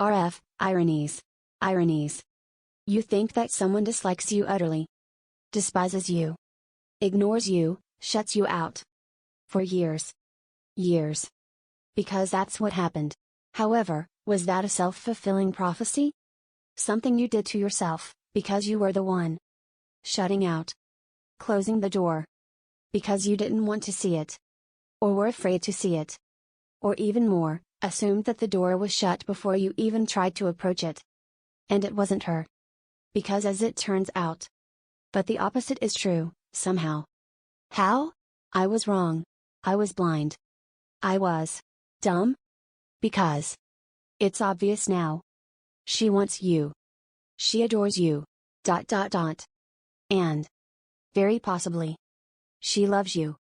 RF, ironies. Ironies. You think that someone dislikes you utterly, despises you, ignores you, shuts you out. For years. Years. Because that's what happened. However, was that a self-fulfilling prophecy? Something you did to yourself, because you were the one shutting out, closing the door, because you didn't want to see it, or were afraid to see it, or even more, assumed that the door was shut before you even tried to approach it. And it wasn't her. Because as it turns out. But the opposite is true, somehow. How? I was wrong. I was blind. I was dumb? Because it's obvious now. She wants you. She adores you. ... And very possibly she loves you.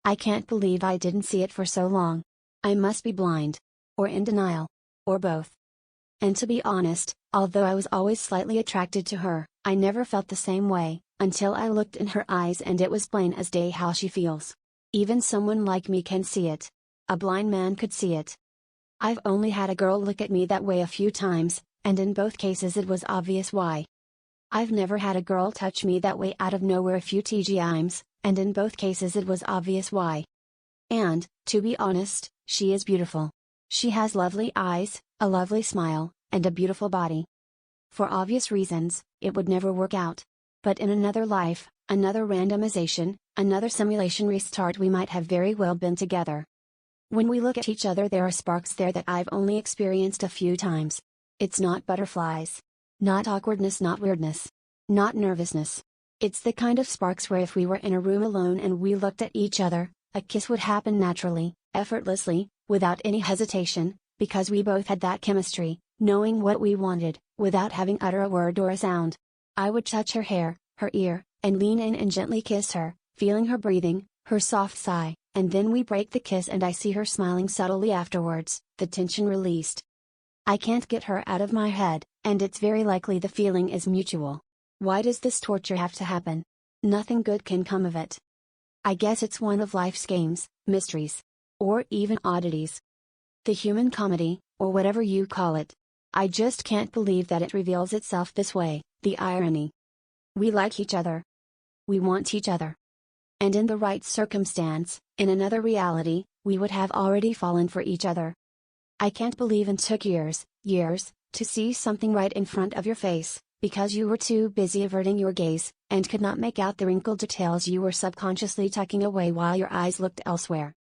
I can't believe I didn't see it for so long. I must be blind. Or in denial. Or both. And to be honest, although I was always slightly attracted to her, I never felt the same way, until I looked in her eyes and it was plain as day how she feels. Even someone like me can see it. A blind man could see it. I've only had a girl look at me that way a few times, and in both cases it was obvious why. I've never had a girl touch me that way out of nowhere a few times, and in both cases it was obvious why. And, to be honest, she is beautiful. She has lovely eyes, a lovely smile, and a beautiful body. For obvious reasons, it would never work out. But in another life, another randomization, another simulation restart, we might have very well been together. When we look at each other, there are sparks there that I've only experienced a few times. It's not butterflies. Not awkwardness, not weirdness. Not nervousness. It's the kind of sparks where if we were in a room alone and we looked at each other, a kiss would happen naturally, effortlessly, without any hesitation, because we both had that chemistry, knowing what we wanted, without having utter a word or a sound. I would touch her hair, her ear, and lean in and gently kiss her, feeling her breathing, her soft sigh, and then we break the kiss and I see her smiling subtly afterwards, the tension released. I can't get her out of my head, and it's very likely the feeling is mutual. Why does this torture have to happen? Nothing good can come of it. I guess it's one of life's games, mysteries. Or even oddities. The human comedy, or whatever you call it. I just can't believe that it reveals itself this way, the irony. We like each other. We want each other. And in the right circumstance, in another reality, we would have already fallen for each other. I can't believe it took years, to see something right in front of your face, because you were too busy averting your gaze, and could not make out the wrinkled details you were subconsciously tucking away while your eyes looked elsewhere.